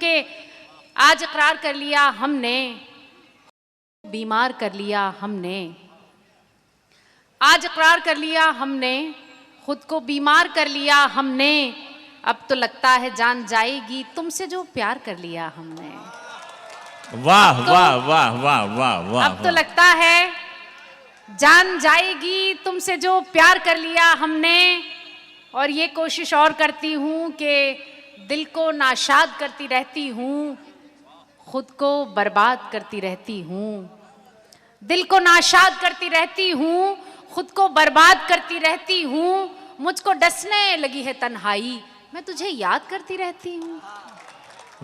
कि आज इकरार कर लिया हमने, बीमार कर लिया हमने, आज इकरार कर लिया हमने, खुद को बीमार कर लिया हमने, अब तो लगता है जान जाएगी तुमसे जो प्यार कर लिया हमने। वाह वाह वाह वाह वाह वाह। अब तो लगता है जान जाएगी तुमसे जो प्यार कर लिया हमने। और ये कोशिश और करती हूँ कि दिल को नाशाद करती रहती हूँ, खुद को बर्बाद करती रहती हूँ। दिल को नाशाद करती रहती हूँ, खुद को बर्बाद करती रहती हूँ। मुझको डसने लगी है तन्हाई, मैं तुझे याद करती रहती हूँ।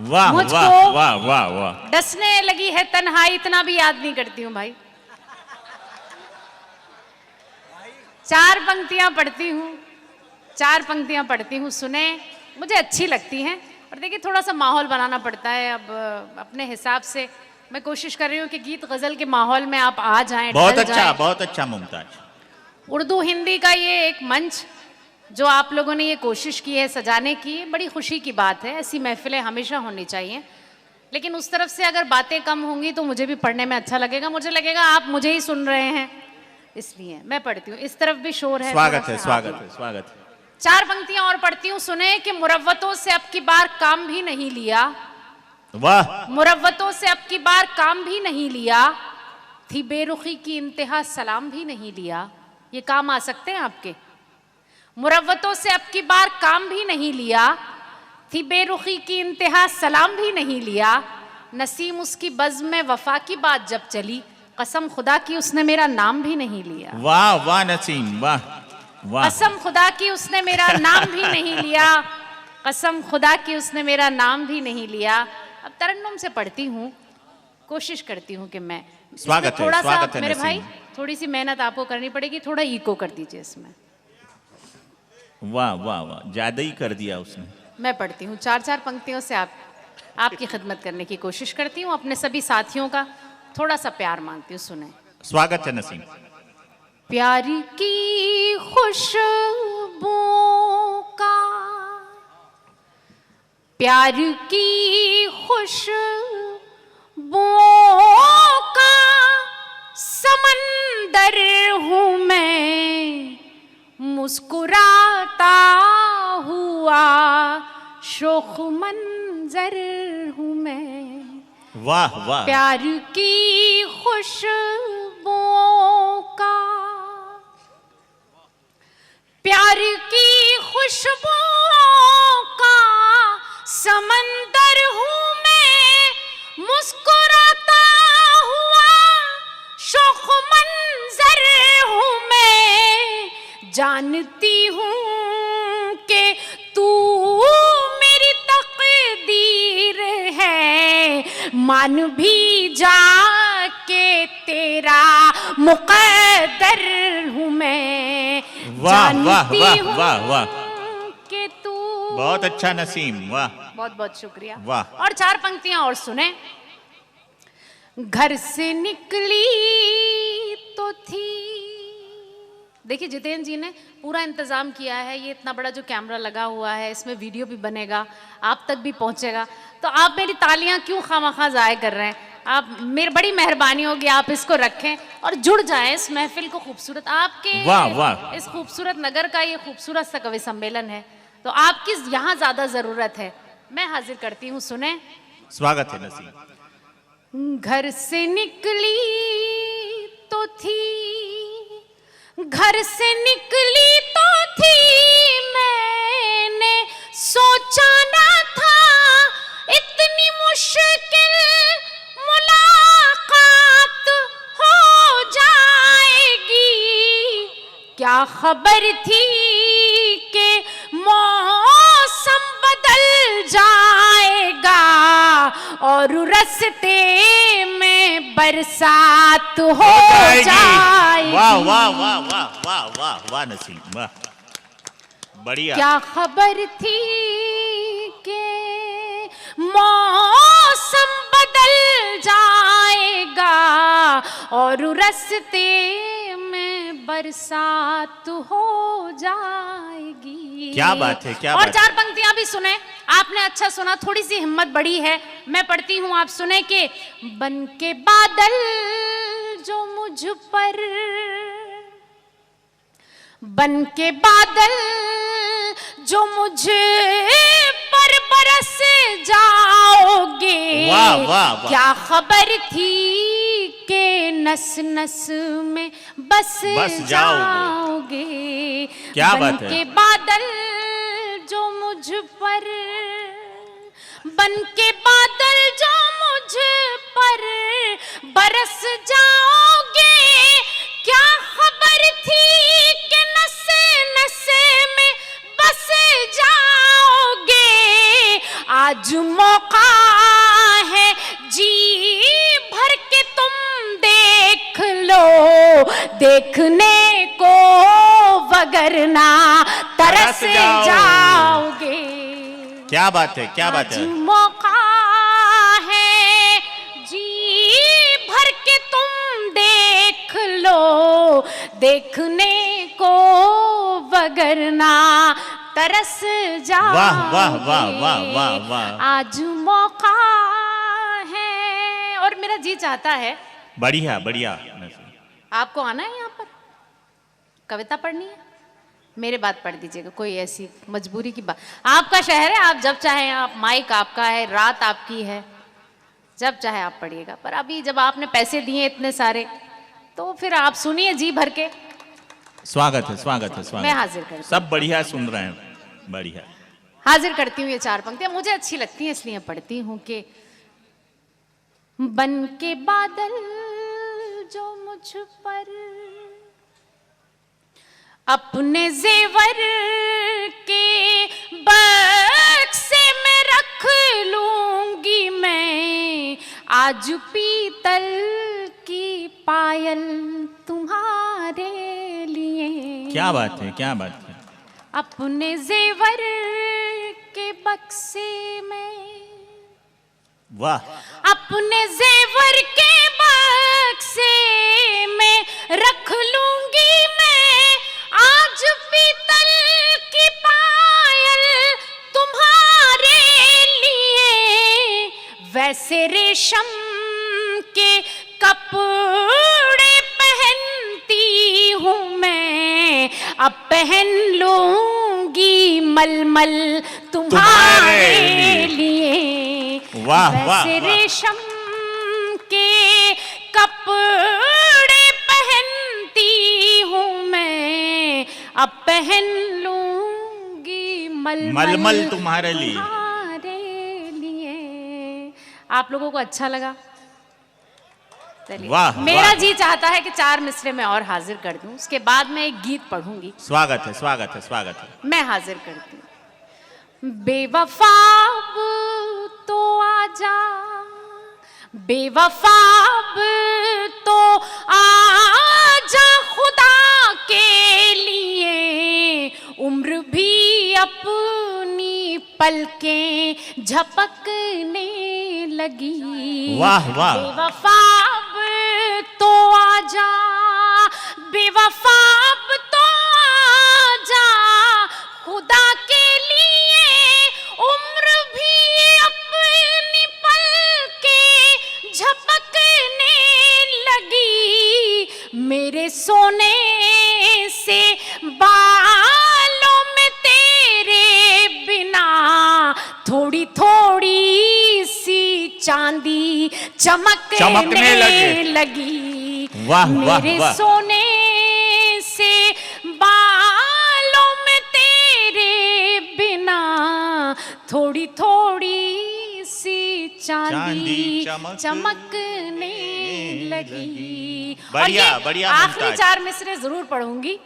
वाह वाह वाह वाह वाह। डसने लगी है तन्हाई, इतना भी याद नहीं करती हूँ भाई। 4 पंक्तियां पढ़ती हूँ, 4 पंक्तियां पढ़ती हूँ, सुने, मुझे अच्छी लगती हैं। और देखिए थोड़ा सा माहौल बनाना पड़ता है। अब अपने हिसाब से मैं कोशिश कर रही हूँ कि गीत गजल के माहौल में आप आ जाएं। बहुत अच्छा, बहुत अच्छा मुमताज। उर्दू हिंदी का ये एक मंच जो आप लोगों ने ये कोशिश की है सजाने की, बड़ी खुशी की बात है। ऐसी महफिलें हमेशा होनी चाहिए। लेकिन उस तरफ से अगर बातें कम होंगी तो मुझे भी पढ़ने में अच्छा लगेगा। मुझे लगेगा आप मुझे ही सुन रहे हैं, इसलिए मैं पढ़ती हूँ। इस तरफ भी शोर है। स्वागत है, स्वागत है, स्वागत है। 4 पंक्तियां और पढ़ती हूँ, सुने कि मुरव्वतों से अब की बार काम भी नहीं लिया। वाह। मुरव्वतों से अब की बार काम भी नहीं लिया, थी बेरुखी की इंतहा सलाम भी नहीं लिया। ये काम आ सकते हैं आपके। मुरव्वतों से अब की बार काम भी नहीं लिया, थी बेरुखी की इंतहा सलाम भी नहीं लिया। नसीम उसकी बज़्म में वफा की बात जब चली, कसम खुदा की उसने मेरा नाम भी नहीं लिया। वाह वाह नसीम, वाह वाह। कसम खुदा की उसने मेरा नाम भी नहीं लिया, कसम खुदा की उसने मेरा नाम भी नहीं लिया। अब तरन्नुम से पढ़ती हूँ, कोशिश करती हूँ कि मैं स्वागत थोड़ा है, स्वागत सा है मेरे नसीम। भाई, थोड़ी सी मेहनत आपको करनी पड़ेगी, थोड़ा इको कर दीजिए इसमें। वाह वाह वाह, ज्यादा ही कर दिया उसने। मैं पढ़ती हूँ 4-4 पंक्तियों से आपकी खिदमत करने की कोशिश करती हूँ। अपने सभी साथियों का थोड़ा सा प्यार मांगती हूँ, सुने। स्वागत है नसीम। प्यार की खुशबू का, प्यार की खुशबू का समंदर हूँ मैं, मुस्कुराता हुआ शोख मंजर हूँ मैं। वाह वाह। प्यार की खुशबू का, प्यार की खुशबू का समंदर हूँ मैं, मुस्कुराता हुआ शोख मंजर हूँ मैं। जानती हूँ कि तू मेरी तकदीर है, मान भी जा के तेरा मुक़द्दर हूँ मैं। वाह वाह वाह वाह वाह। कि तू, बहुत अच्छा नसीम, वाह। बहुत बहुत शुक्रिया। वाह। और 4 पंक्तियां और सुने। घर से निकली तो थी, देखिए जितेंद्र जी ने पूरा इंतजाम किया है। ये इतना बड़ा जो कैमरा लगा हुआ है, इसमें वीडियो भी बनेगा, आप तक भी पहुंचेगा। तो आप मेरी तालियां क्यों खामखा ज़ाया कर रहे हैं? आप, मेरी बड़ी मेहरबानी होगी आप इसको रखें और जुड़ जाएं इस महफिल को खूबसूरत, आपके वाह वाह। इस खूबसूरत नगर का ये खूबसूरत सा कवि सम्मेलन है, तो आपकी यहाँ ज़्यादा ज़रूरत है। मैं हाजिर करती हूँ, सुने। स्वागत है नसीम। घर से निकली तो थी, घर से निकली तो थी, मैंने सोचा ना था इतनी मुश्किल मुलाकात हो जाएगी। क्या खबर थी कि मौसम बदल जाएगा और रास्ते में बरसात हो जाएगी। वाह वाह वाह वाह वाह वाह वाह नसीम, वाह, बढ़िया। क्या खबर थी कि मौसम बदल जाएगा और रास्ते में बरसात हो जाएगी। क्या बात है, क्या और बात 4 पंक्तियां भी सुने। आपने अच्छा सुना, थोड़ी सी हिम्मत बढ़ी है। मैं पढ़ती हूँ, आप सुने कि बन के बादल जो मुझ पर, बन के बादल जो मुझ पर बरस जाओगे। वाह वाह वाह। क्या खबर थी के नस नस में बस जाओगे। क्या बात है। बन के बादल जो मुझ पर, बन के बादल जो मुझ पर बरस जाओगे। क्या खबर थी कि नसे नसे में बस जाओगे। आज मौका है जी भर के तुम देख लो, देखने को वगरना तरस जाओगे। क्या बात है, क्या बात है। आज मौका है जी भर के तुम देख लो, देखने को वगरना तरस जाओगे। वाह वाह वाह वाह वाह वाह। आज मौका है। और मेरा जी चाहता है, बढ़िया बढ़िया। आपको आना है यहाँ पर, कविता पढ़नी है, मेरे बात पढ़ दीजिएगा। कोई ऐसी मजबूरी की बात, आपका शहर है, आप जब चाहें, आप माइक आपका है, रात आपकी है, जब चाहे आप पढ़िएगा। पर अभी जब आपने पैसे दिए इतने सारे, तो फिर आप सुनिए जी भर के। स्वागत है, स्वागत है, स्वागत। मैं हाजिर करती हूँ, सब बढ़िया सुन रहे हैं, बढ़िया। हाजिर करती हूँ ये 4 पंक्तियां, मुझे अच्छी लगती हैं इसलिए पढ़ती हूँ कि बन के बादल जो मुझ पर अपने जेवर के बक्से में रख लूंगी मैं। आज पीतल की पायल तुम्हारे लिए। क्या बात है, क्या बात है। अपने जेवर के बक्से में, वाह। अपने जेवर के बक्से में रख लूंगी मैं। आज पीतल की पायल तुम्हारे लिए। वैसे रेशम के कपड़े पहनती हूँ मैं, अब पहन लूंगी मलमल तुम्हारे लिए। वाह वाह। वैसे रेशम के कपड़े पहनती हूँ मैं, अब पहन लूंगी मलमल तुम्हारे लिए। आप लोगों को अच्छा लगा? चलिए, वाह, मेरा वाह। जी चाहता है कि 4 मिसरे में और हाजिर कर दूं, उसके बाद मैं एक गीत पढ़ूंगी। स्वागत है, स्वागत है, स्वागत है। मैं हाजिर करती हूँ। बेवफा अब तो आजा, बेवफा अब तो आजा खुदा के लिए। उम्र भी अपनी पलकें झपकने लगी। वाह वाह। बेवफा अब तो आजा, बेवफा अब तो आजा खुदा के लिए। उम्र भी अपनी पलकें झपकने लगी। मेरे सोने से बालों में तेरे बिना थोड़ी थोड़ी सी चांदी चमकने लगी। वाह वाह मेरे वाह। सोने से बालों में तेरे बिना थोड़ी थोड़ी सी चांदी चमकने लगी। बढ़िया, और ये बढ़िया आखिरी मुमताज। 4 मिसरे जरूर पढ़ूंगी।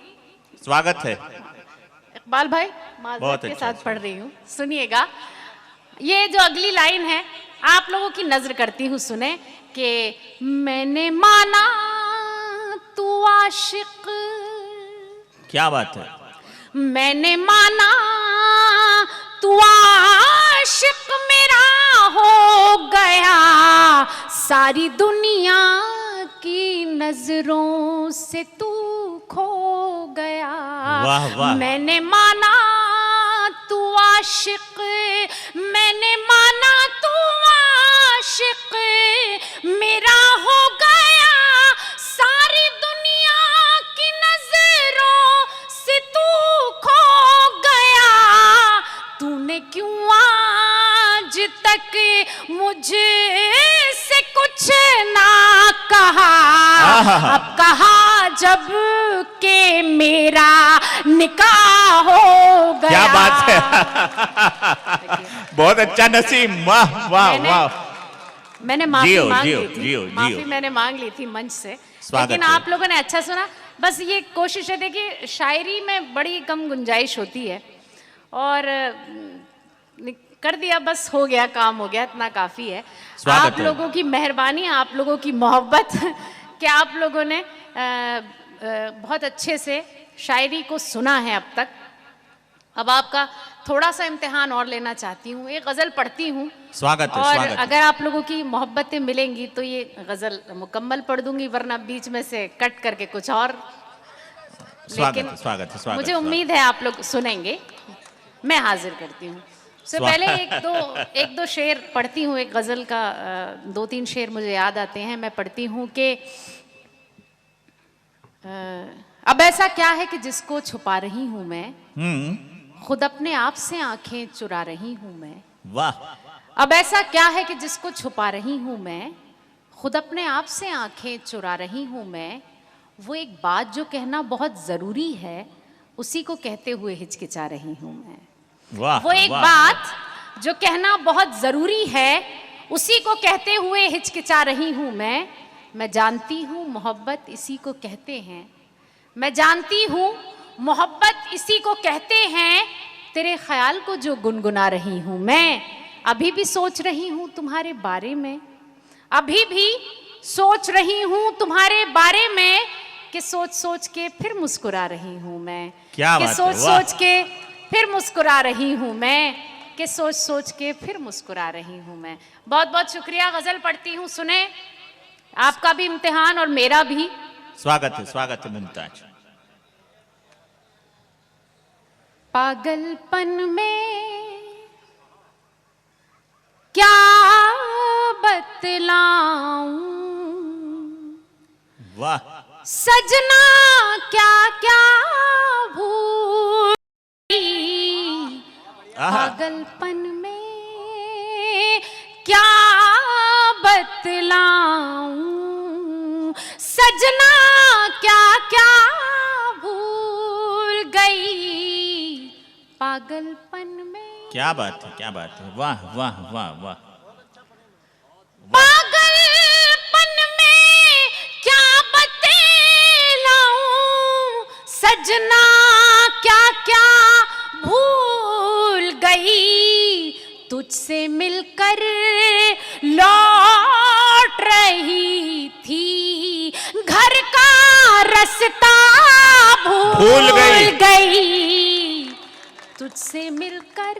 स्वागत है। इकबाल भाई बहुत माजरत के अच्छा, साथ पढ़ रही हूँ, सुनिएगा। ये जो अगली लाइन है, आप लोगों की नजर करती हूँ, सुने कि मैंने माना तू आशिक। क्या बात है। मैंने माना तू आशिक मेरा हो गया। सारी दुनिया की नजरों से तू खो गया। वाह वाह। मैंने माना तू आशिक मैंने माना तू आशिक मेरा हो गया, सारी दुनिया की नजरों से तू खो गया, तूने क्यों आज तक मुझसे कुछ ना कहा, अब कहा जब के मेरा निकाह हो गया। क्या बात है। बहुत अच्छा नसीम, वाह वाह वाह। मैंने माफी मांग ली थी, जियो, माफी मैंने मांग ली थी मंच से, लेकिन है। आप लोगों ने अच्छा सुना। बस ये कोशिश है, देखिए शायरी में बड़ी कम गुंजाइश होती है और कर दिया, बस हो गया, काम हो गया, इतना काफी है। आप लोगों की मेहरबानी, आप लोगों की मोहब्बत कि आप लोगों ने बहुत अच्छे से शायरी को सुना है अब तक। अब आपका थोड़ा सा इम्तिहान और लेना चाहती हूँ, एक गज़ल पढ़ती हूँ। स्वागत है, और स्वागत है। अगर आप लोगों की मोहब्बतें मिलेंगी तो ये गज़ल मुकम्मल पढ़ दूंगी, वरना बीच में से कट करके कुछ और। लेकिन स्वागत है। मुझे उम्मीद है आप लोग सुनेंगे। मैं हाजिर करती हूँ। उससे पहले एक दो शेर पढ़ती हूँ। एक गज़ल का 2-3 शेर मुझे याद आते हैं। मैं पढ़ती हूँ कि अब ऐसा क्या है कि जिसको छुपा रही हूँ मैं, खुद अपने आप से आंखें चुरा रही हूँ मैं। वाह। अब ऐसा क्या है कि जिसको छुपा रही हूँ मैं, खुद अपने आप से आंखें चुरा रही हूँ मैं। वो एक बात जो कहना बहुत ज़रूरी है, उसी को कहते हुए हिचकिचा रही हूँ मैं। वाह। वो एक बात जो कहना बहुत ज़रूरी है, उसी को कहते हुए हिचकिचा रही हूँ मैं। मैं जानती हूँ मोहब्बत इसी को कहते हैं, मैं जानती हूँ मोहब्बत इसी को कहते हैं। तेरे ख्याल को जो गुनगुना रही हूँ मैं, अभी भी सोच रही हूँ तुम्हारे बारे में, अभी भी सोच रही हूँ तुम्हारे बारे में, कि सोच सोच के फिर मुस्कुरा रही हूँ मैं। क्या कि बात सोच है, वाह। सोच के फिर मुस्कुरा रही हूँ मैं, कि सोच सोच के फिर मुस्कुरा रही हूँ मैं। बहुत बहुत शुक्रिया। गज़ल पढ़ती हूँ, सुने। आपका भी इम्तिहान और मेरा भी। स्वागत है मुमताज। पागलपन में क्या बतलाऊं, वाह। सजना क्या क्या भूल गई। पागलपन में क्या बतलाऊं, सजना क्या क्या भूल गई। पागलपन में क्या बात है, क्या बात है। वाह वाह वाह वाह। पागलपन में क्या बतलाऊं, सजना क्या क्या भूल गई। तुझसे मिलकर लौट रही थी, घर का रास्ता भूल गई। तुझसे मिलकर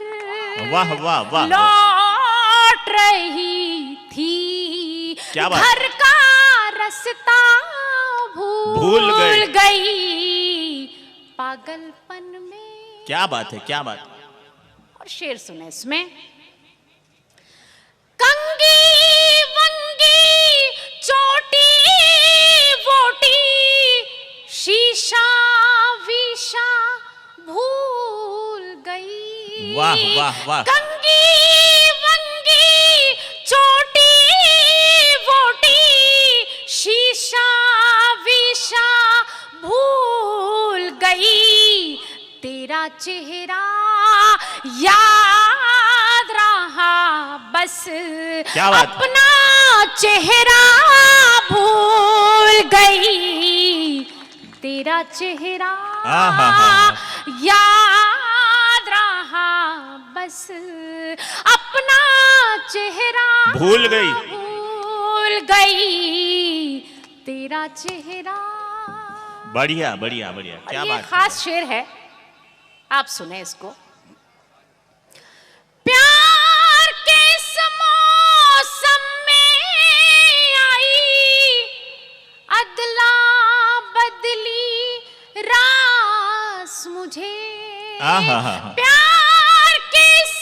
वाह वाह वाह। लौट रही थी, क्या बात। घर का रास्ता भूल गई। पागलपन में। क्या बात है, क्या बात है। और शेर सुने इसमें। कंगी वंगी चोटी वोटी, शीशा वीशा भूल गई। वाह वाह वाह। कंगी वंगी चोटी वोटी, शीशा वीशा भूल गई। तेरा चेहरा याद रहा बस, क्या बात। अपना चेहरा भूल गई। तेरा चेहरा याद रहा बस, अपना चेहरा भूल गई। भूल गई। तेरा चेहरा। बढ़िया बढ़िया बढ़िया। क्या ये बात। खास शेर है, आप सुने इसको। प्यार के इस मौसम में आई, अदला बदली रास मुझे। प्यार के इस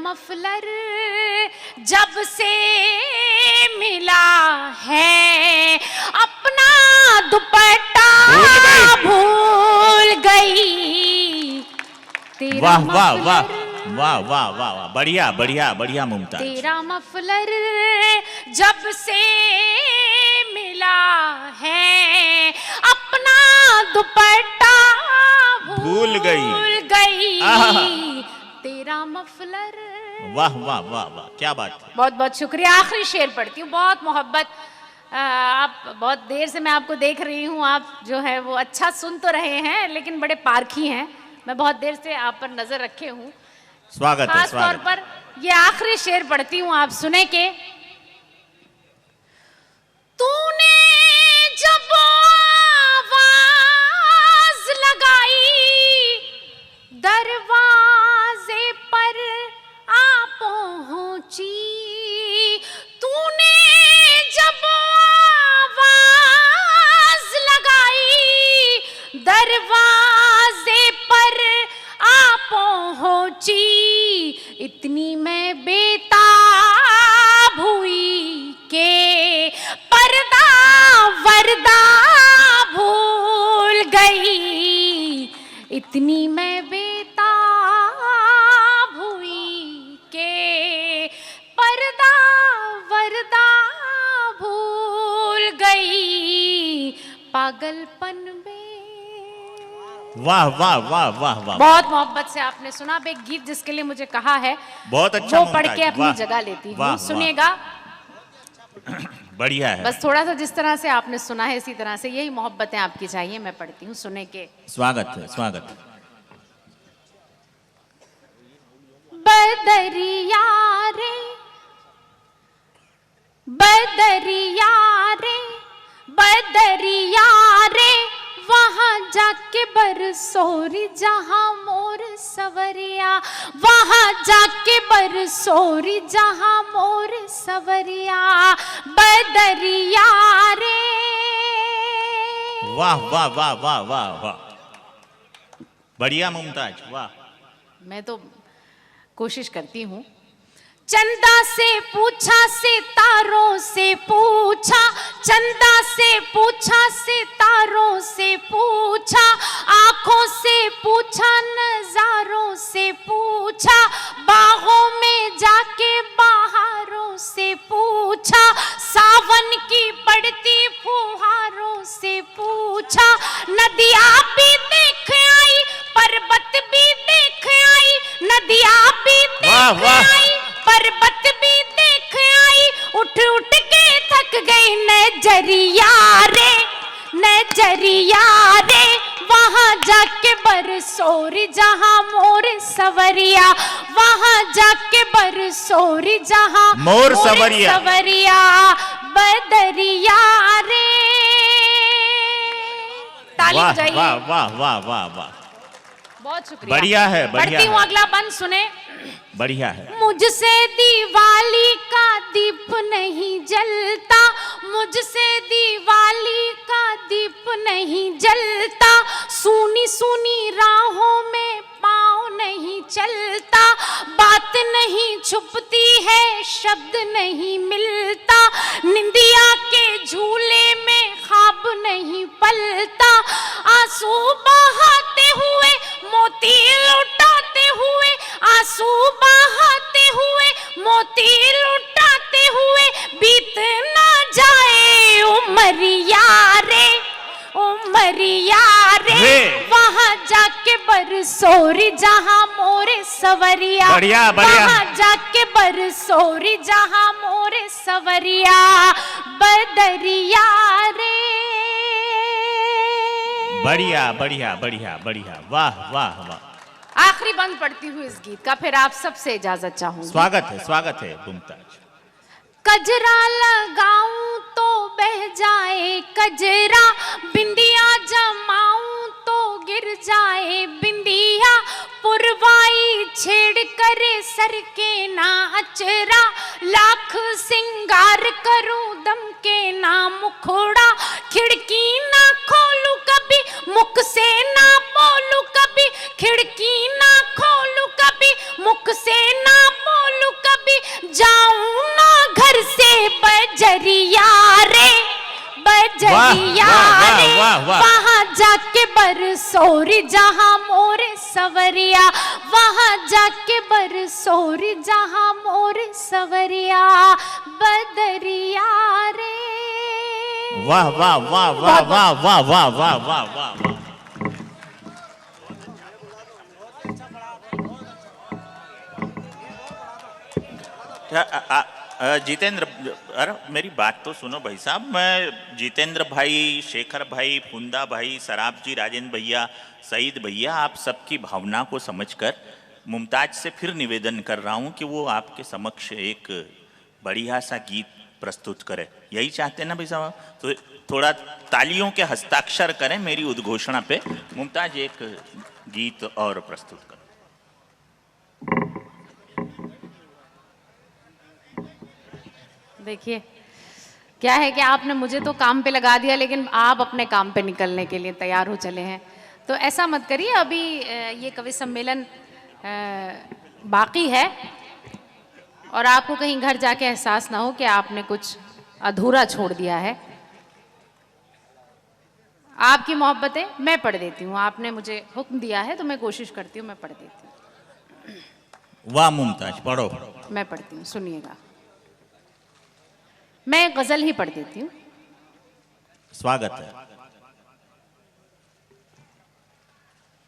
मफलर जब से मिला है अपना दुपट्टा भूल गई। तेरा वाह वाह वाह मफलर वाह वाह वाह वाह, बढ़िया बढ़िया बढ़िया मुमताज। तेरा मफलर जब से मिला है अपना दुपट्टा भूल गई। आहा। तेरा मफलर। वाह वाह वाह वाह, क्या बात है। बहुत बहुत शुक्रिया। आखिरी शेर पढ़ती हूँ, बहुत मोहब्बत। आप बहुत देर से मैं आपको देख रही हूँ, आप जो है वो अच्छा सुन तो रहे हैं लेकिन बड़े पारखी हैं। मैं बहुत देर से आप पर नजर रखे हूँ। स्वागत है, खास तौर स्वागत। पर ये आखिरी शेर पढ़ती हूँ, आप सुने के। तूने जब आवाज लगाई दरवाजे पर आ पहुंची। तूने जब आवाज लगाई दरवाजे पर आ पहुंची। इतनी मैं बेताब हुई के पर्दा वर्दा भूल गई। इतनी मैं बेताब हुई के पर्दा वर्दा भूल गई। पागलपन में। वाह वाह वाह वाह वाह, बहुत मोहब्बत से आपने सुना। अब एक गीत जिसके लिए मुझे कहा है बहुत अच्छा वो पढ़ मुमताज, के अपनी वाह, जगह लेती वाह, हूँ, वाह। सुनिएगा। बढ़िया है। बस थोड़ा सा जिस तरह से आपने सुना है इसी तरह से यही मोहब्बतें आपकी चाहिए। मैं पढ़ती हूँ, सुने के। स्वागत है, स्वागत है। बदरिया रे बदरिया रे बदरिया रे वहाँ जाके बरसोरी जहाँ मोर सवरिया। वहाँ जाके बरसोरी जहाँ मोर सवरिया। बदरिया रे। वाह वाह वाह वाह वाह वाह, बढ़िया मुमताज, वाह। मैं तो कोशिश करती हूँ। चंदा से पूछा सितारों से पूछा। चंदा से पूछा सितारों से पूछा। आंखों से पूछा नजारों से पूछा। बाहों में जाके बहारों से पूछा। सावन की पड़ती फुहारों से पूछा। नदियाँ भी देख आई पर्वत भी देख आई। नदियाँ भी देख आई पर्वत भी देख आई। उठ उठ के थक गई नजरिया रे नजरिया रे। वहाँ जाके बरसोरी जहाँ मोर सवरिया। वहाँ जाके बरसोरी जहाँ मोर सवरिया। सवरिया बदरिया रे। ताली वाह बजाइए। वाह वाह वाह वाह वाह, बहुत शुक्रिया। बढ़िया है, बढ़िया पढ़ती हूँ है। अगला बंद सुने। बढ़िया है। मुझसे दिवाली का दीप नहीं जलता। मुझसे दिवाली का दीप नहीं जलता। सूनी सूनी राहों में पाँव नहीं चलता। बात नहीं छुपती है शब्द नहीं मिलता। निंदिया के झूले में ख्वाब नहीं पलता। आंसू बहाते हुए मोती लुटाते हुए। आंसू बहाते हुए मोती लुटाते हुए। बीत ना जाए उमरिया रे उमरिया रे। वहाँ जाके बरसोरी जहाँ मोरे सवरिया। बढ़िया बढ़िया, वहाँ जाके बरसोरी जहाँ मोरे सवरिया बदरिया रे। बढ़िया बढ़िया बढ़िया बढ़िया, वाह वाह वाह। आखिरी बंद पढ़ती हूँ इस गीत का, फिर आप सबसे इजाजत चाहूंगी। स्वागत है मुमताज। कजरा लगाऊं तो बह जाए कजरा। बिंदिया जमाऊं तो गिर जाए बिंदिया। पुरवाई छेड़ करे सर के ना अचरा। लाख सिंगार करूं दम के ना मुखड़ा। खिड़की ना खोलूं कभी मुख से ना बोलूं कभी। खिड़की ना खोलूं कभी मुख से ना बोलूं बजरिया रे बजरिया रे वहां जाके बरसोरी जहां मोरे सवरिया, वहां जाके बरसोरी जहां मोरे सवरिया बदरिया रे। वाह वाह वाह वाह वाह वाह वाह वाह वाह वाह। जितेंद्र, अरे मेरी बात तो सुनो भाई साहब। मैं जितेंद्र भाई, शेखर भाई, फुंदा भाई, सराब जी, राजेंद्र भैया, सईद भैया, आप सबकी भावना को समझकर मुमताज से फिर निवेदन कर रहा हूं कि वो आपके समक्ष एक बढ़िया सा गीत प्रस्तुत करे। यही चाहते हैं ना भाई साहब? तो थोड़ा तालियों के हस्ताक्षर करें मेरी उद्घोषणा पे। मुमताज एक गीत और प्रस्तुत करें। देखिए क्या है कि आपने मुझे तो काम पे लगा दिया, लेकिन आप अपने काम पे निकलने के लिए तैयार हो चले हैं। तो ऐसा मत करिए, अभी ये कवि सम्मेलन बाकी है और आपको कहीं घर जाके एहसास ना हो कि आपने कुछ अधूरा छोड़ दिया है। आपकी मोहब्बतें मैं पढ़ देती हूँ, आपने मुझे हुक्म दिया है तो मैं कोशिश करती हूँ, मैं पढ़ देती हूँ। वाह मुमताज, पढ़ो। मैं पढ़ती हूँ, सुनिएगा। मैं गजल ही पढ़ देती हूँ। स्वागत है।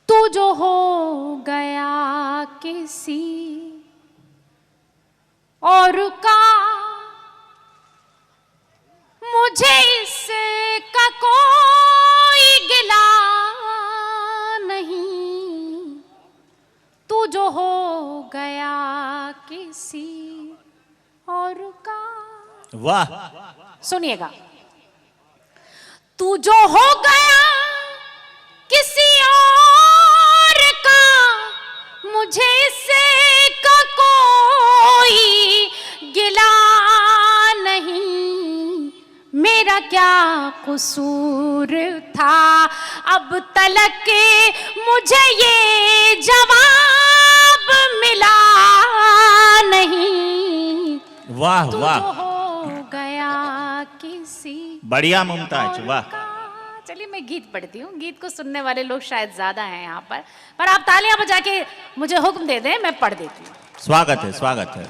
तू जो हो गया किसी और का, मुझे इसका कोई गिला नहीं। तू जो हो गया किसी और का। वाह, सुनिएगा। तू जो हो गया किसी और का, मुझे इससे का कोई गिला नहीं। मेरा क्या कसूर था अब तलक मुझे ये जवाब मिला नहीं। वाह वाह, बढ़िया मुमताज, वाह। चलिए मैं गीत पढ़ती हूँ। गीत को सुनने वाले लोग शायद ज्यादा हैं यहाँ पर आप तालियां बजा के मुझे हुक्म दे दें, मैं पढ़ देती हूँ। स्वागत है, स्वागत है।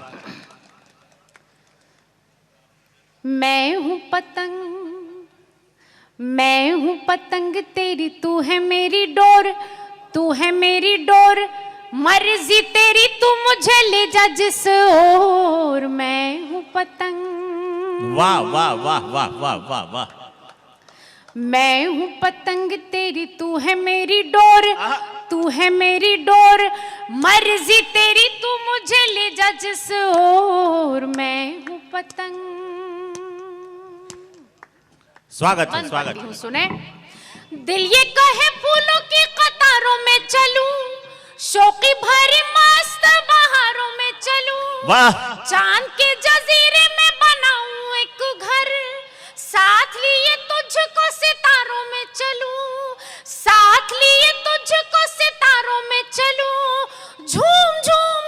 मैं हूँ पतंग, मैं हूँ पतंग तेरी, तू है मेरी डोर, तू है मेरी डोर, मर्जी तेरी तू मुझे ले जा जिस ओर। मैं हूँ पतंग। वाह वाह वाह वाह वाह वाह वाह। मैं हूँ पतंग तेरी, तू है मेरी डोर, तू है मेरी डोर, मर्जी तेरी तू मुझे ले जा जिस ओर। मैं हूँ पतंग। स्वागत है, स्वागत है। सुने। दिल ये कहे फूलों की कतारों में चलूं, शौकी भरी मस्त बहारों में चलूं। वाह। चांद के जजीरे में बनाऊं एक घर, साथ लिए तुझको सितारों में चलूं, साथ लिए तुझको सितारों में चलूं। झूम झूम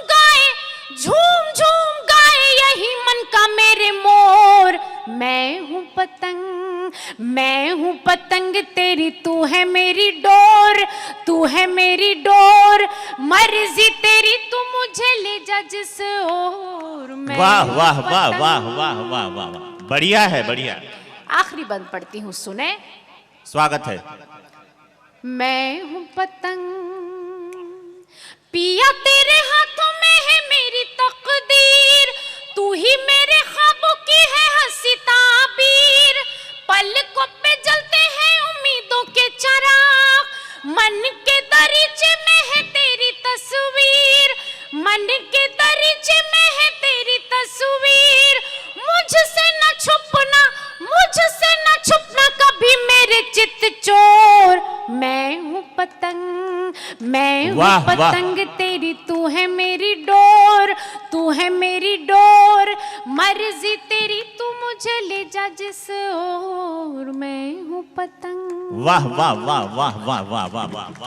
गाए यही मन का मेरे मोर। मैं हूँ पतंग, मैं हूँ पतंग तेरी, तू है मेरी डोर, तू है मेरी डोर, मर्जी तेरी तू मुझे ले जा जिस ओर। वाह वाह वाह वाह वाह वाह वाह, बढ़िया है, बढ़िया। आखिरी बंद पढ़ती हूँ, सुने। स्वागत है। मैं हूँ पतंग, पिया तेरे हाथों में है मेरी तकदीर, तू ही मेरे ख्वाबों की है हंसी ताबीर। पलकों पे जलते हैं उम्मीदों के चिराग, मन के दरीचे में है तेरी तस्वीर, मन के दरीचे में है तेरी तस्वीर। मुझसे न छुपना, मुझसे न छुपना कभी मेरे चित्त चोर। मैं हूँ पतंग, मैं हूँ पतंग तेरी, तू है मेरी डोर, तू है मेरी डोर, मर्जी तेरी तू मुझे ले जा जिस ओर। मैं हूँ पतंग। वाह वाह वाह वाह वाह वाह वाह वाह।